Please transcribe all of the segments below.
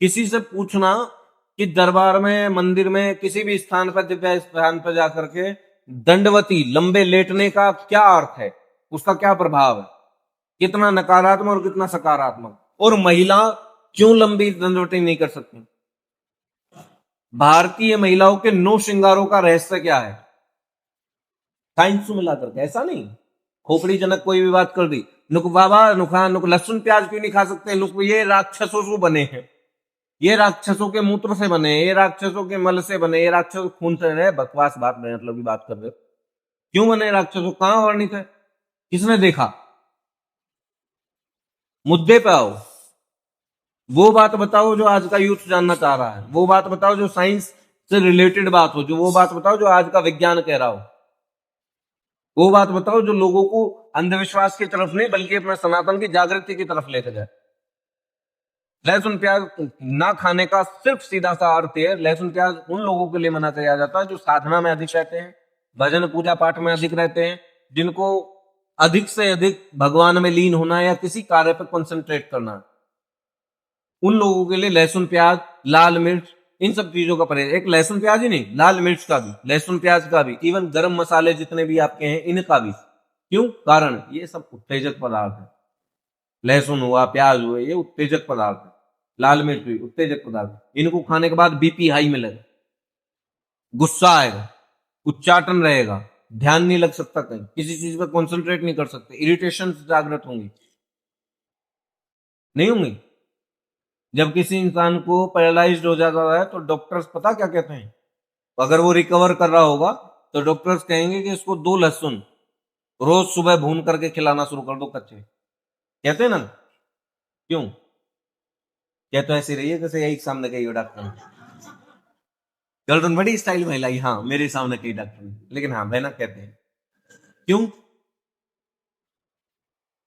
किसी से पूछना कि दरबार में, मंदिर में, किसी भी स्थान पर, दिव्य स्थान पर जाकर के दंडवती लंबे लेटने का क्या अर्थ है, उसका क्या प्रभाव है, कितना नकारात्मक और कितना सकारात्मक। और महिला क्यों लंबी दंडवती नहीं कर सकती? भारतीय महिलाओं के 9 श्रृंगारों का रहस्य क्या है? साइंस को मिलाकर के, ऐसा नहीं खोपड़ी जनक कोई भी बात कर दी, नुक बाबा नुखा नुक लहसुन प्याज क्यों नहीं खा सकते, नुक ये राक्षसों से बने हैं, ये राक्षसों के मूत्र से बने, ये राक्षसों के मल से बने, ये राक्षसों के खून से बने। बकवास बात, मतलब की बात कर रहे हो। क्यों बने राक्षसों? कहां वर्णित है? किसने देखा? मुद्दे पे आओ। वो बात बताओ जो आज का यूथ जानना चाह रहा है, वो बात बताओ जो साइंस से रिलेटेड बात हो, जो वो बात बताओ जो आज का विज्ञान कह रहा हो, वो बात बताओ जो लोगों को अंधविश्वास की तरफ नहीं बल्कि अपने सनातन की जागृति की तरफ लेकर जाए। लहसुन प्याज ना खाने का सिर्फ सीधा सा अर्थ है, लहसुन प्याज उन लोगों के लिए मना किया जाता है जो साधना में अधिक रहते हैं, भजन पूजा पाठ में अधिक रहते हैं, जिनको अधिक से अधिक भगवान में लीन होना या किसी कार्य पर कंसंट्रेट करना, उन लोगों के लिए लहसुन प्याज, लाल मिर्च, इन सब चीजों का परहेज। एक लहसुन प्याज ही नहीं, लाल मिर्च का भी, लहसुन प्याज का भी, इवन गरम मसाले जितने भी आपके हैं इनका भी। क्यों? कारण ये सब उत्तेजक पदार्थ है। लहसुन हुआ, प्याज हुए, ये उत्तेजक पदार्थ है। लाल मिर्च भी उत्तेजक पदार्थ। इनको खाने के बाद बीपी हाई मिलेगा, गुस्सा आएगा, उच्चाटन रहेगा, ध्यान नहीं लग सकता, कहीं किसी चीज पर कॉन्सेंट्रेट नहीं कर सकते, इरिटेशन जागृत होंगी, नहीं होंगी। जब किसी इंसान को पैरालाइज्ड हो जाता है तो डॉक्टर्स पता क्या कहते हैं? अगर वो रिकवर कर रहा होगा तो डॉक्टर्स कहेंगे कि इसको 2 लहसुन रोज सुबह भून करके खिलाना शुरू कर दो कच्चे। कहते हैं ना? क्यों? क्या तो ऐसी रही है जैसे यही सामने कही हो डॉक्टर, गर्दन बड़ी स्टाइल में हिलाई, हाँ मेरे सामने कही डॉक्टर, लेकिन हाँ बहना कहते हैं। क्यों?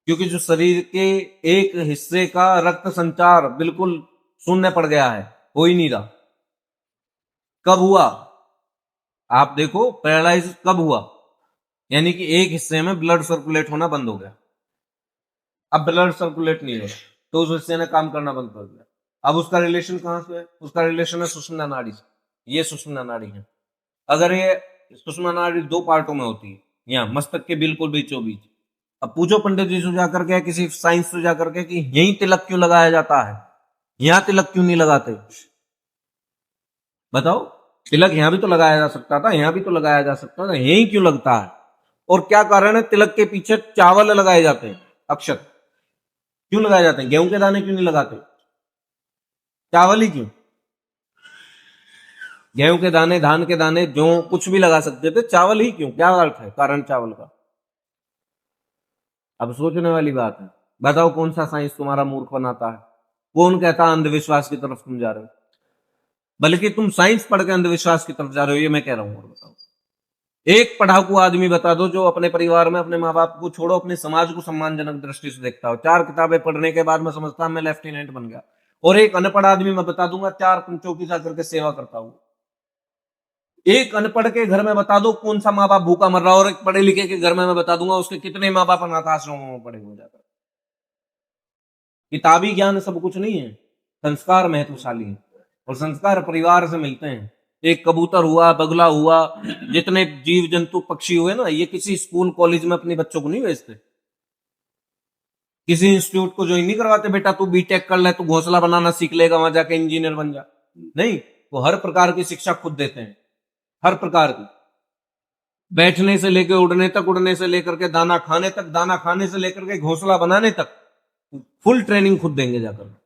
क्योंकि जो शरीर के एक हिस्से का रक्त संचार बिल्कुल शून्य पड़ गया है, हो ही नहीं रहा। कब हुआ? आप देखो पैरालाइज कब हुआ, यानी कि एक हिस्से में ब्लड सर्कुलेट होना बंद हो गया। अब ब्लड सर्कुलेट नहीं हो रहा तो उस हिस्से ने काम करना बंद कर दिया। अब उसका रिलेशन कहां से है? उसका रिलेशन है सुषुम्ना नाड़ी से। ये सुषुम्ना नाड़ी है। अगर ये सुषुम्ना नाड़ी 2 पार्टों में होती है, यहाँ मस्तक के बिल्कुल बीचों बीच। अब पूछो पंडित जी से जाकर के, किसी साइंस से जाकर के, कि यही तिलक क्यों लगाया जाता है, यहां तिलक क्यों नहीं लगाते? बताओ। तिलक यहां भी तो लगाया जा सकता था, यहां भी तो लगाया जा सकता था, यही क्यों लगता है? और क्या कारण है? तिलक के पीछे चावल लगाए जाते हैं, अक्षत क्यों लगाए जाते हैं? गेहूं के दाने क्यों नहीं लगाते? चावल ही क्यों? गेहूं के दाने, धान के दाने, जो कुछ भी लगा सकते थे, चावल ही क्यों? क्या अर्थ है कारण चावल का? अब सोचने वाली बात है। बताओ कौन सा साइंस तुम्हारा मूर्ख बनाता है? कौन कहता अंधविश्वास की तरफ तुम जा रहे हो? बल्कि तुम साइंस पढ़ के अंधविश्वास की तरफ जा रहे हो, ये मैं कह रहा हूं। और बताओ, एक पढ़ाकू आदमी बता दो जो अपने परिवार में अपने माँ बाप को छोड़ो, अपने समाज को सम्मानजनक दृष्टि से देखता हो। 4 किताबें पढ़ने के बाद मैं समझता मैं लेफ्टिनेंट बन गया। और एक अनपढ़ आदमी मैं बता दूंगा 4 चौकी जा करके सेवा करता हूं। एक अनपढ़ के घर में बता दो कौन सा माँ बाप भूखा मर रहा है, और एक पढ़े लिखे के घर में मैं बता दूंगा उसके कितने माँ बाप अनाथ आश्रमों में पड़े हो जाकर। किताबी ज्ञान सब कुछ नहीं है, संस्कार महत्वशाली है, और संस्कार परिवार से मिलते हैं। एक कबूतर हुआ, बगुला हुआ, जितने जीव जंतु पक्षी हुए ना, ये किसी स्कूल कॉलेज में अपने बच्चों को नहीं भेजते, किसी इंस्टीट्यूट को ज्वाइन नहीं करवाते, बेटा तू बीटेक कर ले, तू घोंसला बनाना सीख लेगा, वहां जाके इंजीनियर बन जा। नहीं, वो हर प्रकार की शिक्षा खुद देते हैं, हर प्रकार की, बैठने से लेकर उड़ने तक, उड़ने से लेकर के दाना खाने तक, दाना खाने से लेकर के घोंसला बनाने तक, फुल ट्रेनिंग खुद देंगे जाकर।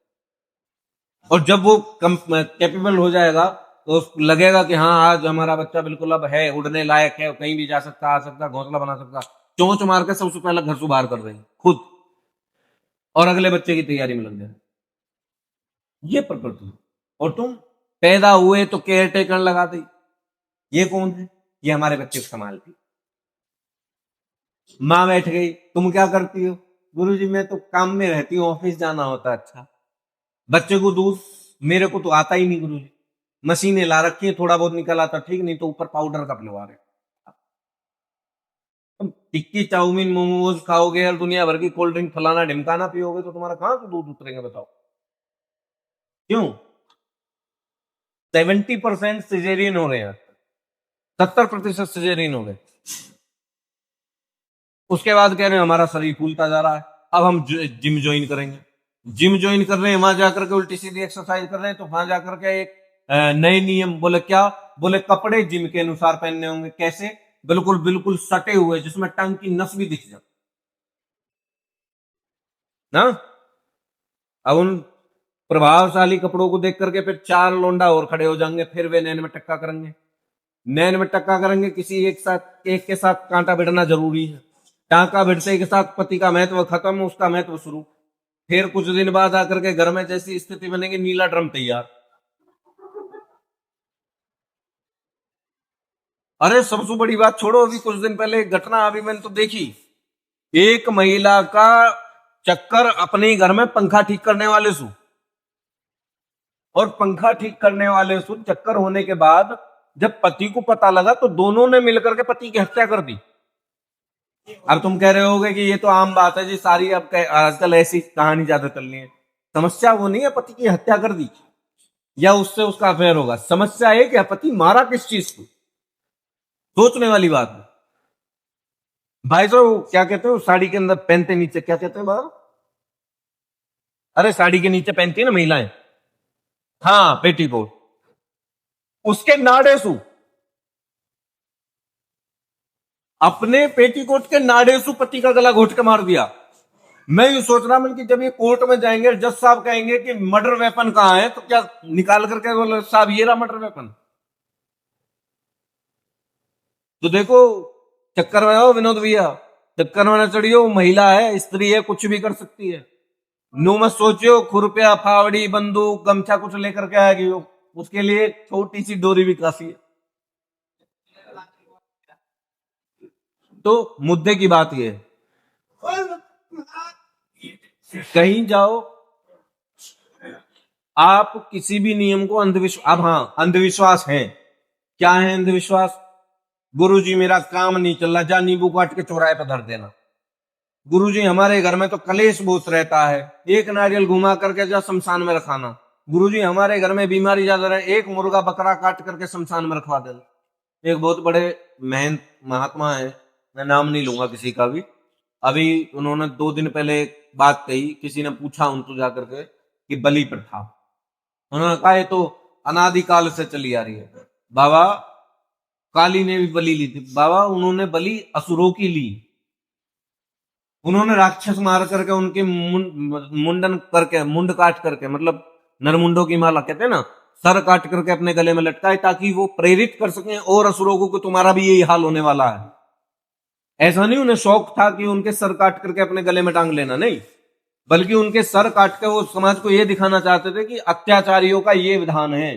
और जब वो कैपेबल हो जाएगा तो लगेगा कि हाँ आज हमारा बच्चा बिल्कुल अब है, उड़ने लायक है, कहीं भी जा सकता, आ सकता, घोंसला बना सकता, चोंच मार के सबसे पहले घर से बाहर कर देंगे खुद, और अगले बच्चे की तैयारी में लग जाए। ये प्रकृति। और तुम पैदा हुए तो केयर टेकर लगा दी। ये कौन है? ये हमारे बच्चे को संभालती। माँ बैठ गई, तुम क्या करती हो? गुरुजी मैं तो काम में रहती हूँ, ऑफिस जाना होता है। अच्छा, बच्चे को दूध? मेरे को तो आता ही नहीं गुरुजी, मशीनें ला रखी है, थोड़ा बहुत निकल आता ठीक, नहीं तो ऊपर पाउडर का पिलवा रहे। तुम टिक्की चाउमीन मोमोज खाओगे और दुनिया भर की कोल्ड ड्रिंक फलाना ढिमकाना पियोगे तो तुम्हारा कहां से दूध उतरेंगे? बताओ क्यों? 70% सिजेरियन हो रहे हैं, 70% सिजेरियन हो गए। उसके बाद कह रहे हैं हमारा शरीर फूलता जा रहा है, अब हम जिम ज्वाइन करेंगे। जिम ज्वाइन कर रहे हैं, वहां जाकर के उल्टी सीधी एक्सरसाइज कर रहे हैं, तो वहां जाकर के एक नए नियम, बोले क्या, बोले कपड़े जिम के अनुसार पहनने होंगे। कैसे? बिल्कुल बिल्कुल सटे हुए, जिसमें टंग की नस भी दिख जाए ना। अब उन प्रभावशाली कपड़ों को देख करके फिर 4 लोंडा और खड़े हो जाएंगे, फिर वे नैन में टक्का करेंगे। नैन में टक्का करेंगे, किसी एक के साथ कांटा भिड़ना जरूरी है। टांका भिड़ते के साथ पति का महत्व खत्म, उसका महत्व शुरू। फिर कुछ दिन बाद आकर के घर में जैसी स्थिति बनेगी, नीला ड्रम तैयार। अरे सबसे बड़ी बात छोड़ो, अभी कुछ दिन पहले एक घटना अभी मैंने तो देखी, एक महिला का चक्कर अपने घर में पंखा ठीक करने वाले सु, और पंखा ठीक करने वाले सु चक्कर होने के बाद जब पति को पता लगा, तो दोनों ने मिलकर के पति की हत्या कर दी। अब तुम कह रहे होगे कि ये तो आम बात है जी, सारी अब आजकल ऐसी कहानी ज्यादा चल रही है। समस्या वो नहीं है पति की हत्या कर दी या उससे उसका अफेयर होगा, समस्या है कि पति मारा किस चीज को, सोचने वाली बात है। भाई साहब क्या कहते हो, साड़ी के अंदर पहनते नीचे क्या कहते हैं बाहर? अरे साड़ी के नीचे पहनती है ना महिलाएं, हाँ पेटीकोट, उसके नाड़ेसू, अपने पेटीकोट के नाड़ेसू पति का गला घोट के मार दिया। मैं ये सोच रहा हूं कि जब ये कोर्ट में जाएंगे, जज साहब कहेंगे कि मर्डर वेपन कहां है, तो क्या निकाल करके बोले साहब ये रहा मर्डर वेपन। तो देखो, चक्कर में आओ विनोद भैया, चक्कर में न चढ़ियो, महिला है, स्त्री है, कुछ भी कर सकती है। नो मत सोचियो खुरपिया फावड़ी बंदूक गमछा कुछ लेकर के आएगी वो, उसके लिए छोटी सी डोरी भी काफी है। तो मुद्दे की बात यह है, कहीं जाओ आप किसी भी नियम को अंधविश्वास, अब हाँ अंधविश्वास है, क्या है अंधविश्वास? गुरुजी मेरा काम नहीं चल रहा, जा नींबू काट के चौराहे पर धर देना। गुरुजी हमारे घर में तो कलेश बहुत रहता है, एक नारियल घुमा करके जा शमशान में रखाना। गुरुजी हमारे घर में बीमारी ज्यादा रहे, एक मुर्गा बकरा काट करके शमशान में रखवा देना। एक बहुत बड़े महंत महात्मा है, मैं नाम नहीं लूंगा किसी का भी, अभी उन्होंने 2 दिन पहले एक बात कही, किसी ने पूछा उनको जाकर के कि बलि प्रथा, उन्होंने कहा ये तो अनादिकाल से चली आ रही है। बाबा काली ने भी बलि ली थी, बाबा उन्होंने बलि असुरों की ली, उन्होंने राक्षस मार करके उनके मुंडन करके, मुंड काट करके, मतलब नरमुंडों की माला कहते हैं ना, सर काट करके अपने गले में लटकाए, ताकि वो प्रेरित कर सकें और असुरों को कि तुम्हारा भी यही हाल होने वाला है। ऐसा नहीं उन्हें शौक था कि उनके सर काट करके अपने गले में टांग लेना, नहीं, बल्कि उनके सर काट के वो समाज को यह दिखाना चाहते थे कि अत्याचारियों का ये विधान है,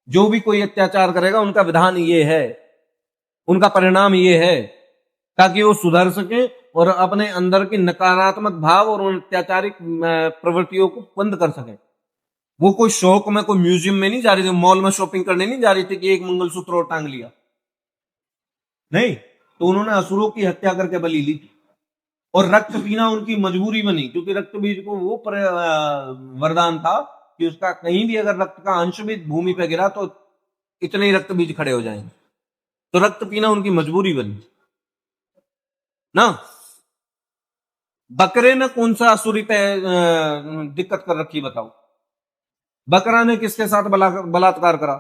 जो भी कोई अत्याचार करेगा उनका विधान ये है, उनका परिणाम ये है, ताकि वो सुधर सके और अपने अंदर की नकारात्मक भाव और उन अत्याचारिक प्रवृत्तियों को बंद कर सके। वो कोई शौक में, कोई म्यूजियम में नहीं जा रही थी, मॉल में शॉपिंग करने नहीं जा रही थी कि एक मंगलसूत्र और टांग लिया, नहीं। तो उन्होंने असुरों की हत्या करके बलि ली, और रक्त पीना उनकी मजबूरी बनी, क्योंकि रक्त बीज को वो वरदान था कि उसका कहीं भी अगर रक्त का अंश भी भूमि पर गिरा तो इतने ही रक्त बीज खड़े हो जाएंगे, तो रक्त पीना उनकी मजबूरी बनी ना। बकरे ने कौन सा असुरी पे दिक्कत कर रखी बताओ? बकरा ने किसके साथ बलात्कार करा,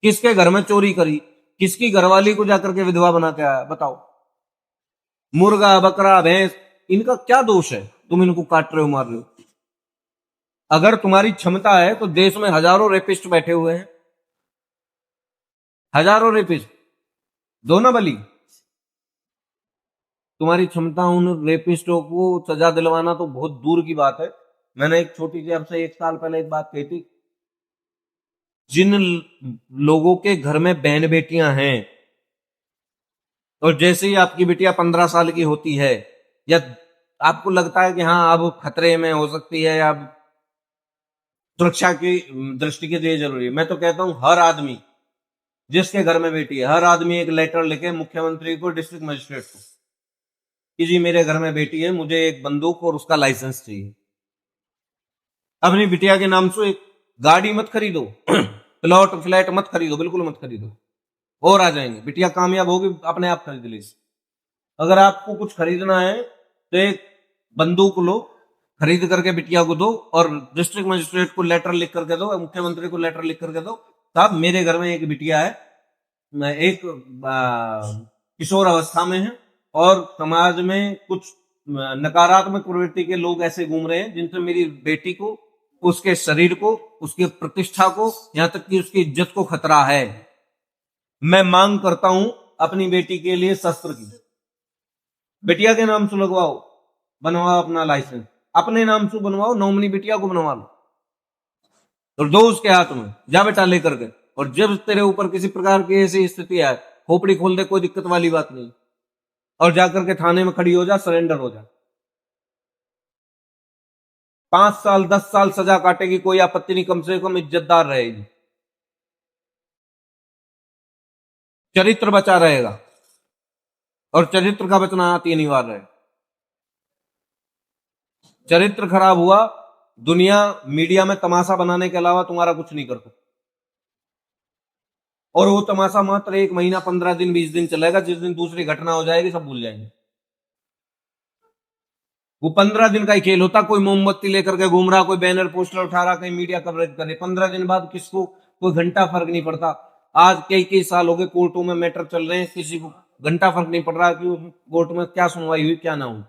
किसके घर में चोरी करी, किसकी घरवाली को जाकर के विधवा बना के आया, बताओ? मुर्गा बकरा भैंस, इनका क्या दोष है, तुम इनको काट रहे हो, मार रहे हो? अगर तुम्हारी क्षमता है तो देश में हजारों रेपिस्ट बैठे हुए हैं, हजारों रेपिस्ट, दो ना बलि। तुम्हारी क्षमता उन रेपिस्टों को सजा दिलवाना तो बहुत दूर की बात है। मैंने एक छोटी सी आपसे 1 साल पहले एक बात कही थी, जिन लोगों के घर में बहन बेटियां हैं, और जैसे ही आपकी बिटिया 15 साल की होती है, या आपको लगता है कि हाँ अब खतरे में हो सकती है, या सुरक्षा की दृष्टि के लिए जरूरी है, मैं तो कहता हूं हर आदमी जिसके घर में बेटी है, हर आदमी एक लेटर लिखे मुख्यमंत्री को, डिस्ट्रिक्ट मजिस्ट्रेट को, कि जी मेरे घर में बेटी है, मुझे एक बंदूक और उसका लाइसेंस चाहिए। अपनी बिटिया के नाम से एक गाड़ी मत खरीदो, प्लॉट फ्लैट मत खरीदो, बिल्कुल मत खरीदो, और आ जाएंगे। बिटिया कामयाब होगी, अपने आप खरीद ली। अगर आपको कुछ खरीदना है तो एक बंदूक लो, खरीद करके बिटिया को दो, और डिस्ट्रिक्ट मजिस्ट्रेट को लेटर लिख करके दो, मुख्यमंत्री को लेटर लिख करके दो, साहब मेरे घर में एक बिटिया है, मैं एक किशोर अवस्था में है, और समाज में कुछ नकारात्मक प्रवृत्ति के लोग ऐसे घूम रहे हैं जिनसे मेरी बेटी को, उसके शरीर को, उसकी प्रतिष्ठा को, यहां तक कि उसकी इज्जत को खतरा है। मैं मांग करता हूं अपनी बेटी के लिए शस्त्र की। बेटिया के नाम से लगवाओ, बनवाओ अपना लाइसेंस, अपने नाम से बनवाओ, नॉमिनी बिटिया को बनवा लो और दो उसके हाथ में, जा बेटा लेकर के। और जब तेरे ऊपर किसी प्रकार की ऐसी स्थिति आए, खोपड़ी खोल दे, कोई दिक्कत वाली बात नहीं, और जाकर के थाने में खड़ी हो जा, सरेंडर हो जा। 5 साल 10 साल सजा काटेगी, कोई आपत्ति नहीं, कम से कम इज्जतदार रहेगी, चरित्र बचा रहेगा, और चरित्र का बचना अति अनिवार्य है। चरित्र खराब हुआ, दुनिया मीडिया में तमाशा बनाने के अलावा तुम्हारा कुछ नहीं करता, और वो तमाशा मात्र 1 महीना 15 दिन 20 दिन चलेगा, जिस दिन दूसरी घटना हो जाएगी सब भूल जाएंगे। वो 15 दिन का ही खेल होता, कोई मोमबत्ती लेकर के घूम रहा, कोई बैनर पोस्टर उठा रहा, कहीं मीडिया कवरेज करे, 15 दिन बाद किसको कोई घंटा फर्क नहीं पड़ता। आज कई कई साल हो गए कोर्टों में मैटर चल रहे हैं, किसी को घंटा फर्क नहीं पड़ रहा कि कोर्ट में क्या सुनवाई हुई क्या ना हुई।